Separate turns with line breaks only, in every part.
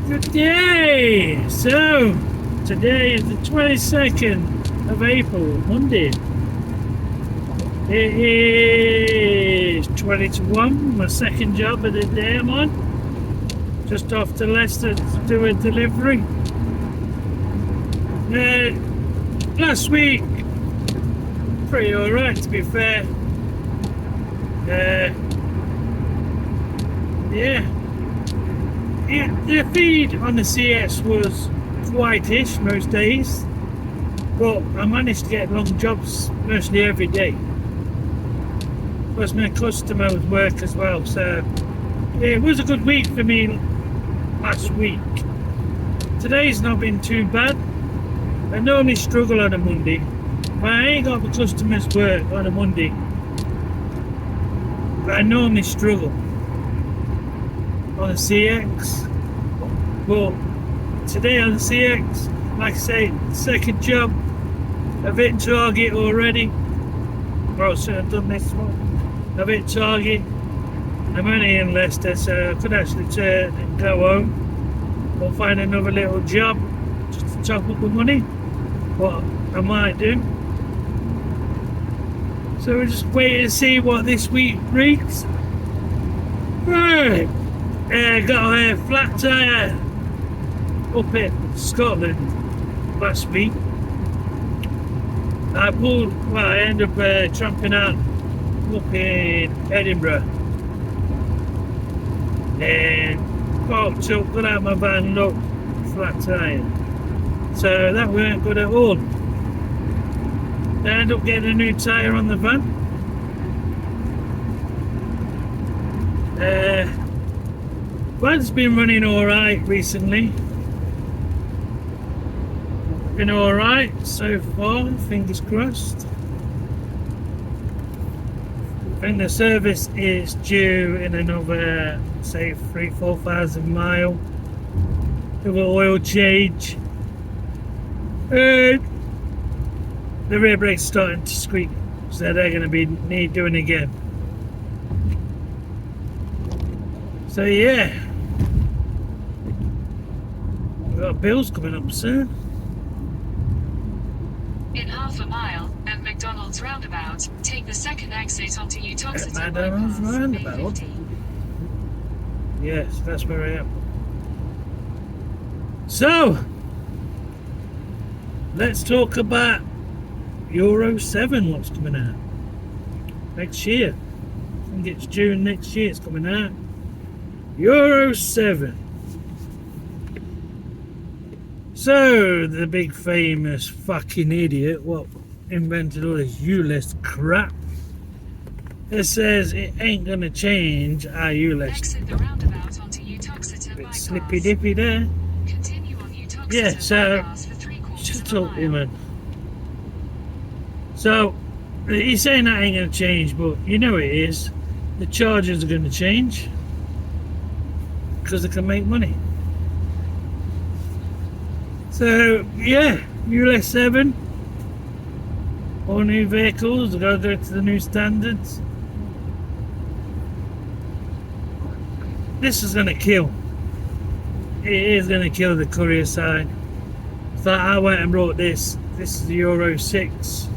Good day! So, today is the 22nd of April, Monday. It is 20 to 1, my second job of the day I'm on. Just off to Leicester to do a delivery. Last week, pretty alright to be fair. The feed on the CS was quietish most days, but I managed to get long jobs mostly every day. Plus my customers work as well, so it was a good week for me last week. Today's not been too bad. I normally struggle on a Monday, but I ain't got the customers work on a Monday. But I normally struggle on the CX, but today on the CX, like I say, second job, I've hit target already. Well, so I've done this one. I've hit target. I'm only in Leicester, so I could actually turn and go home or find another little job just to top up the money. What I might do. So we're just waiting to see what this week brings. Right. Got a flat tyre up in Scotland last week. I ended up tramping out up in Edinburgh and parked up, got out my van, looked, flat tyre. So that weren't good at all. I ended up getting a new tyre on the van. Van's been running alright recently. Been alright so far, fingers crossed. I think the service is due in another, say, 3,000-4,000 miles. With an oil change. And the rear brake's starting to squeak, so they're going to be need doing again. So yeah, we've got bills coming up soon.
In half a mile, at McDonald's roundabout, take the second exit onto Uttoxeter
McDonald's
bypass,
roundabout?
B50.
Yes, that's where I am. So, let's talk about Euro 7, what's coming out next year. I think it's June next year it's coming out. Euro 7. So, the big famous fucking idiot what invented all this ULEZ crap, it says it ain't gonna change our ULEZ.
Exit the roundabout onto Uttoxeter
Bit
bypass.
slippy dippy there.
Continue on Uttoxeter
Yeah, so
bypass for 3/4
shut
of a
up,
mile.
man. So he's saying that ain't gonna change, but you know it is. The charges are gonna change because they can make money. So yeah, ULEZ 7, all new vehicles, they're gonna go to the new standards. This is gonna kill. It is gonna kill the courier side. So I went and brought this. This is the Euro 6.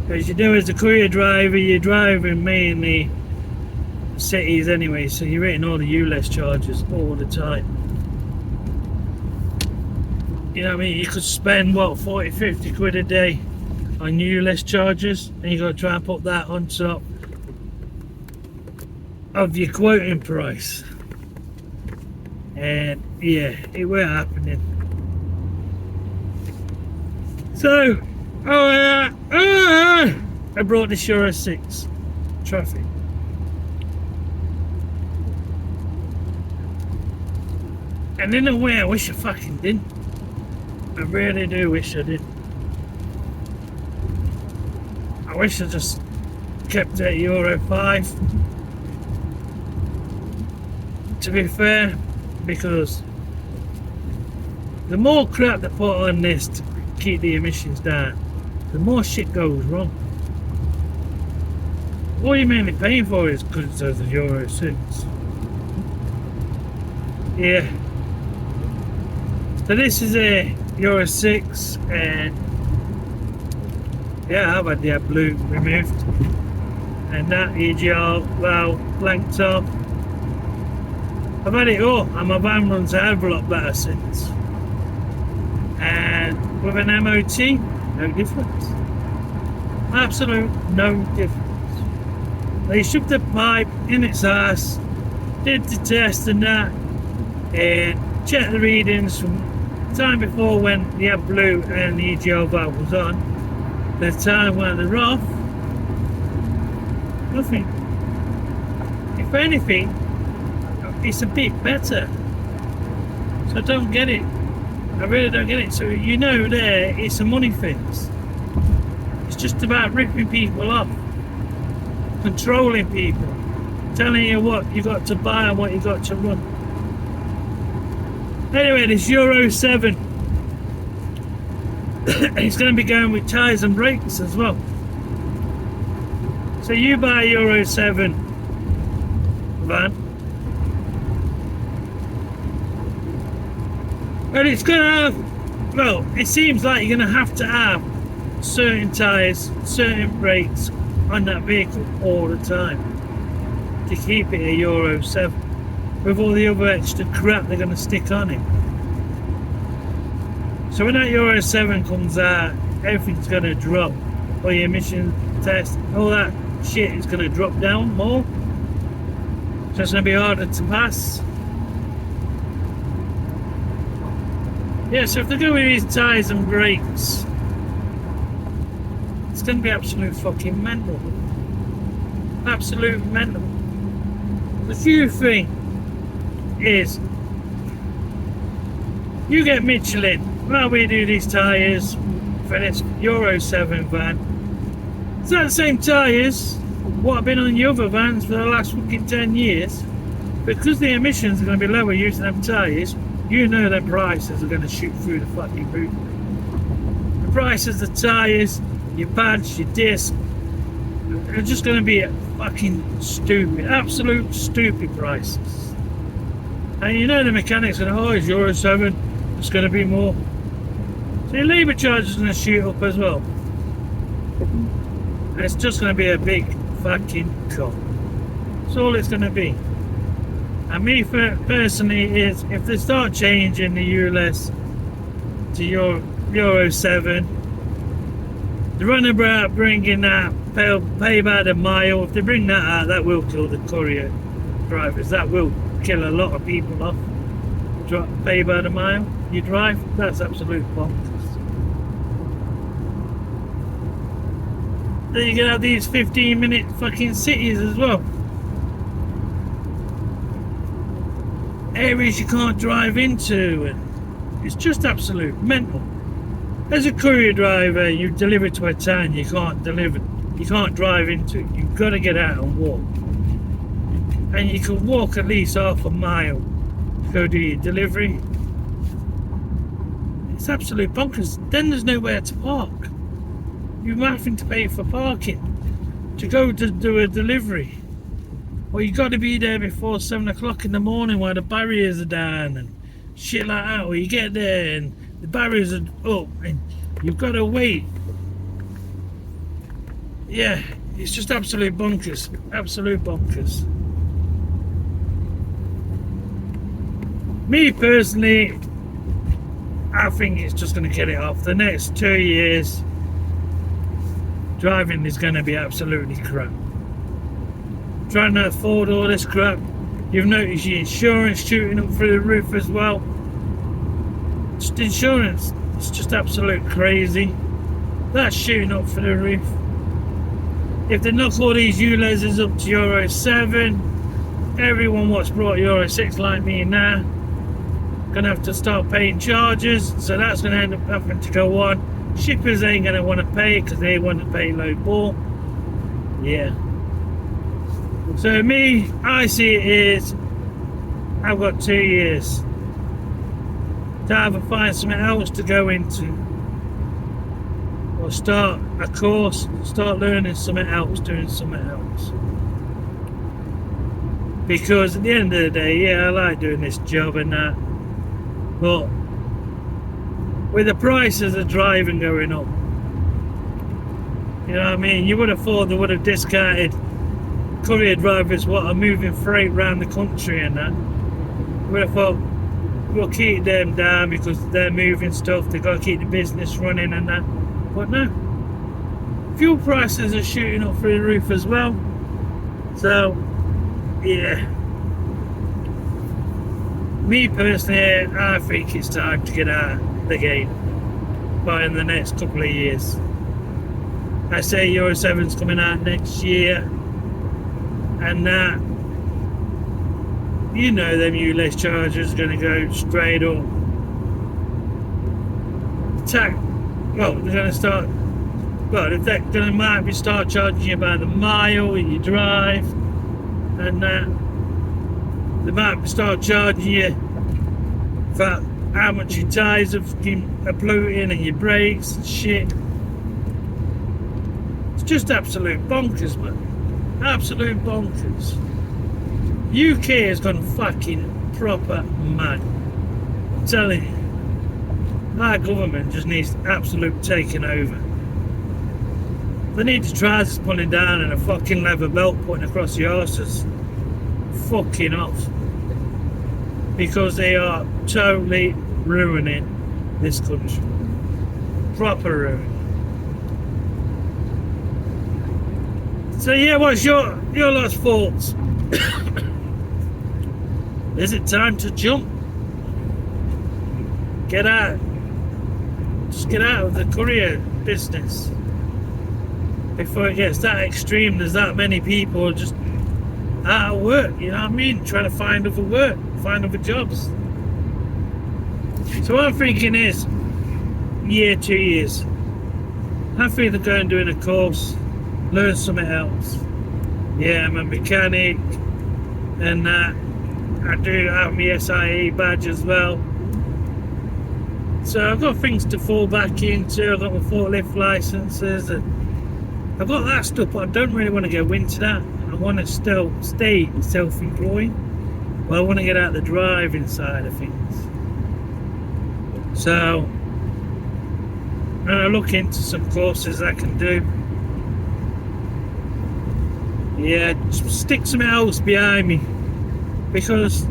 Because you know, as a courier driver, you're driving mainly cities anyway, so you're hitting all the ULEZ charges all the time. You know what I mean? You could spend, what, 40, 50 quid a day on ULEZ charges, and you got to try and put that on top of your quoting price. And yeah, it weren't happening. So, I brought this Euro 6 traffic. And in a way, I wish I fucking didn't. I really do wish I did. I wish I just kept it at Euro 5. To be fair, because the more crap they put on this to keep the emissions down, the more shit goes wrong. All you're mainly paying for is because it says the Euro 6. Yeah. So this is a Euro 6, and yeah, I've had the blue removed, and that EGR valve blanked off. I've had it all, and my van runs a hell of a lot better since. And with an MOT, no difference. Absolute no difference. They shoved the pipe in its ass, did the test and that, and checked the readings from the time before when the blue and the EGR valve was on, the time when they're off. Nothing. If anything, it's a bit better. So I don't get it. I really don't get it. So you know there, it's a money fix. It's just about ripping people off, controlling people, telling you what you got to buy and what you got to run. Anyway, this Euro 7, it's going to be going with tyres and brakes as well. So you buy a Euro 7 van, and it's going to have, well, it seems like you're going to have certain tyres, certain brakes on that vehicle all the time to keep it a Euro 7 with all the other extra crap they're going to stick on it. So when that Euro 7 comes out, everything's going to drop. All your emission tests, all that shit is going to drop down more. So it's going to be harder to pass. Yeah, so if they go with these tyres and brakes, it's going to be absolute fucking mental. Absolute mental. The few thing is, you get Michelin. Well, we do these tyres for this Euro 7 van. It's not the same tyres what have been on the other vans for the last fucking 10 years. Because the emissions are going to be lower using them tyres, you know their prices are going to shoot through the fucking roof. The prices of the tyres, your pads, your discs, are just going to be fucking stupid, absolute stupid prices. And you know the mechanics are, oh, it's Euro 7, it's going to be more. So your labour charge is going to shoot up as well. And it's just going to be a big fucking cost. That's all it's going to be. And me personally is, if they start changing the ULS to Euro 7, they're running about bringing that pay by the mile. If they bring that out, that will kill the courier drivers. That will kill a lot of people off. Pay by the mile you drive, that's absolute bonkers. Then you can have these 15-minute fucking cities as well. Areas you can't drive into, and it's just absolute mental. As a courier driver, you deliver to a town you can't drive into. You've got to get out and walk. And you can walk at least half a mile to go do your delivery. It's absolute bonkers. Then there's nowhere to park. You're having to pay for parking to go to do a delivery. Or you got to be there before 7 o'clock in the morning while the barriers are down and shit like that. Or you get there and the barriers are up and you've got to wait. Yeah, it's just absolute bonkers. Absolute bonkers. Me personally, I think it's just going to get it off. The next 2 years, driving is going to be absolutely crap. Trying to afford all this crap. You've noticed your insurance shooting up through the roof as well. Just insurance, it's just absolute crazy. That's shooting up through the roof. If they knock all these ULEZs up to Euro 7, everyone what's brought Euro 6 like me now gonna have to start paying charges, so that's gonna end up having to go on. Shippers ain't gonna want to pay because they want to pay low ball. Yeah. So me, I see it is, I've got 2 years to either find something else to go into, or start a course, start learning something else, doing something else. Because at the end of the day, yeah, I like doing this job and that, but with the prices of driving going up. You know what I mean? You would have thought they would have discounted courier drivers what are moving freight around the country and that. You would have thought we'll keep them down because they're moving stuff, they've got to keep the business running and that. But no. Fuel prices are shooting up through the roof as well. So, yeah. Me personally, I think it's time to get out of the game by in the next couple of years. I say Euro 7's coming out next year, and that, you know, them ULEZ chargers are going to go straight up. Well, they're going to start. Well, they're going to might be start charging you by the mile you drive, and they might start charging you for how much your tyres are polluting and your brakes and shit. It's just absolute bonkers, man. Absolute bonkers. UK has gone fucking proper mad. I'm telling you. Our government just needs absolute taking over. They need the trousers pulling down and a fucking leather belt putting across the arses. Fucking off. Because they are totally ruining this country. Proper ruin. So yeah, what's your last thoughts? Is it time to jump? Get out. Just get out of the courier business. Before it gets that extreme, there's that many people just out of work, you know what I mean? Trying to find other work, find other jobs. So what I'm thinking is, year, 2 years, I think they're going doing a course, learn something else. Yeah, I'm a mechanic, and I do have my SIE badge as well. So I've got things to fall back into. I've got my forklift licenses, and I've got that stuff, but I don't really want to go into that. I want to still stay self-employed, but I want to get out the driving side of things. So I'm going to look into some courses I can do. Yeah, just stick something else behind me, because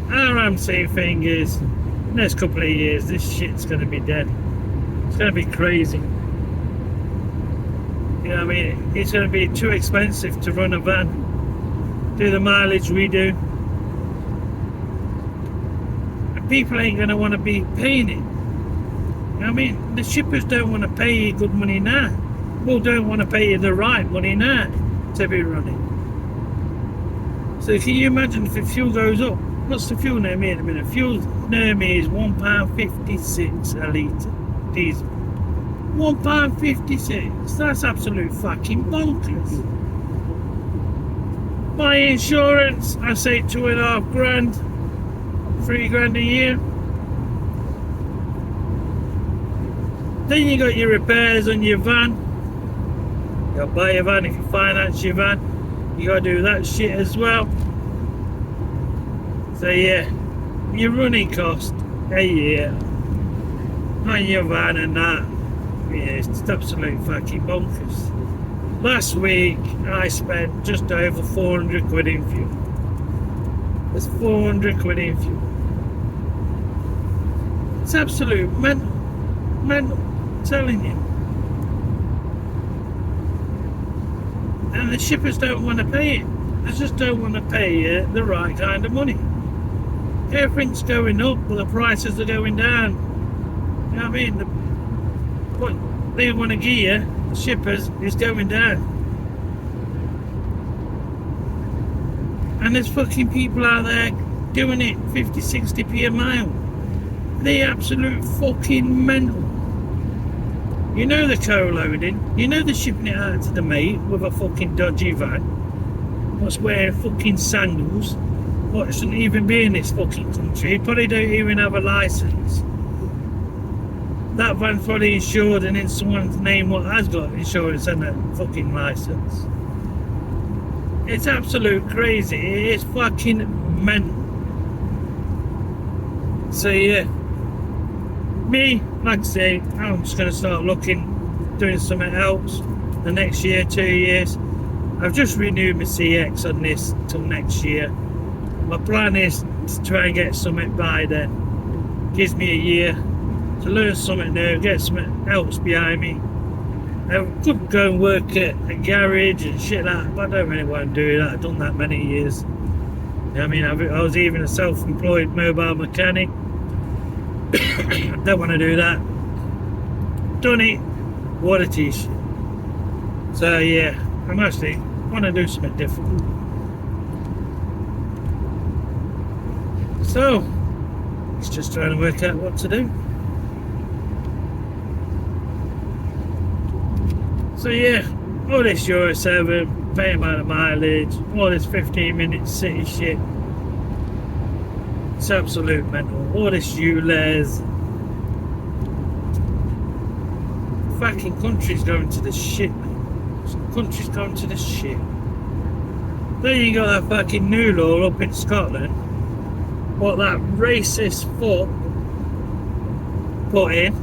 our MC thing is, next couple of years, this shit's going to be dead. It's going to be crazy. You know what I mean? It's going to be too expensive to run a van, do the mileage we do. And people ain't going to want to be paying it. You know what I mean? The shippers don't want to pay you good money now. Well, don't want to pay you the right money now to be running. So can you imagine if the fuel goes up? What's the fuel near me at the minute? Fuel near me is £1.56 a litre diesel. £1.56. That's absolute fucking bonkers. My insurance, I say £2.5 grand, £3 grand a year. Then you got your repairs on your van. You got to buy your van if you finance your van. You got to do that shit as well. So yeah, your running cost a year on your van and that. Yeah, it's just absolute fucking bonkers. Last week I spent just over 400 quid in fuel. That's 400 quid in fuel. It's absolute mental. I'm telling you. And the shippers don't want to pay it. They just don't want to pay you the right kind of money. Everything's going up, but the prices are going down. You know what I mean? What they want to give you, the shippers, is going down. And there's fucking people out there doing it 50, 60p a mile. They're absolute fucking mental. You know the co-loading, you know they're shipping it out to the mate with a fucking dodgy van, what's wearing fucking sandals, what shouldn't even be in this fucking country. He probably don't even have a license. That van's probably insured and in someone's name what has got insurance and a fucking license. It's absolute crazy. It's fucking mental. So yeah, me, like I say, I'm just going to start looking, doing something else the next year, 2 years. I've just renewed my CX on this till next year. My plan is to try and get something by then. Gives me a year to learn something new, get something else behind me. I could go and work at a garage and shit like that, but I don't really want to do that. I've done that many years. I mean, I was even a self-employed mobile mechanic. I don't want to do that. Done it. What a t-shirt. So yeah, I'm actually want to do something different. So it's just trying to work out what to do. So yeah, all this Euro 7, paying by the mileage, all this 15-minute city shit. It's absolute mental. All this ULEZ. Fucking country's going to the shit, man. Country's going to the shit. Then you got that fucking new law up in Scotland. What that racist fuck put in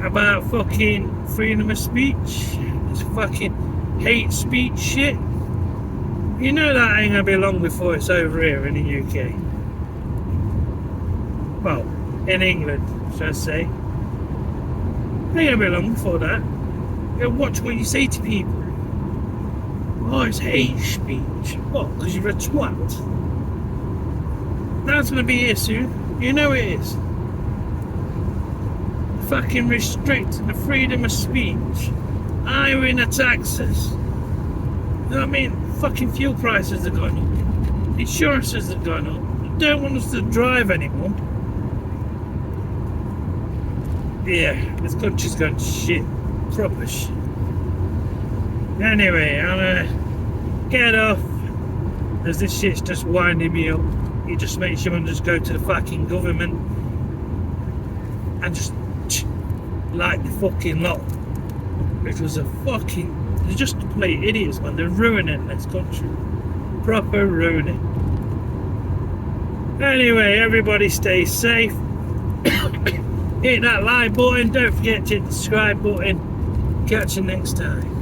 about fucking freedom of speech. It's fucking hate speech shit. You know that ain't gonna be long before it's over here in the UK. Well, in England, should I say. Ain't gonna be long before that. You gotta watch what you say to people. Oh, it's hate speech. What? Because you're a twat. That's gonna be here soon. You know it is. Fucking restricting the freedom of speech. Hiring the taxes. You know what I mean? Fucking fuel prices are going up. Insurances are going up. They don't want us to drive anymore. Yeah, this country's going to shit. Proper shit. Anyway, I'm gonna get off. As this shit's just winding me up. It just makes you want to just go to the fucking government and just like the fucking lot. Because they're just complete idiots, man. They're ruining this country. Proper ruining. Anyway, everybody stay safe. Hit that like button. Don't forget to hit the subscribe button. Catch you next time.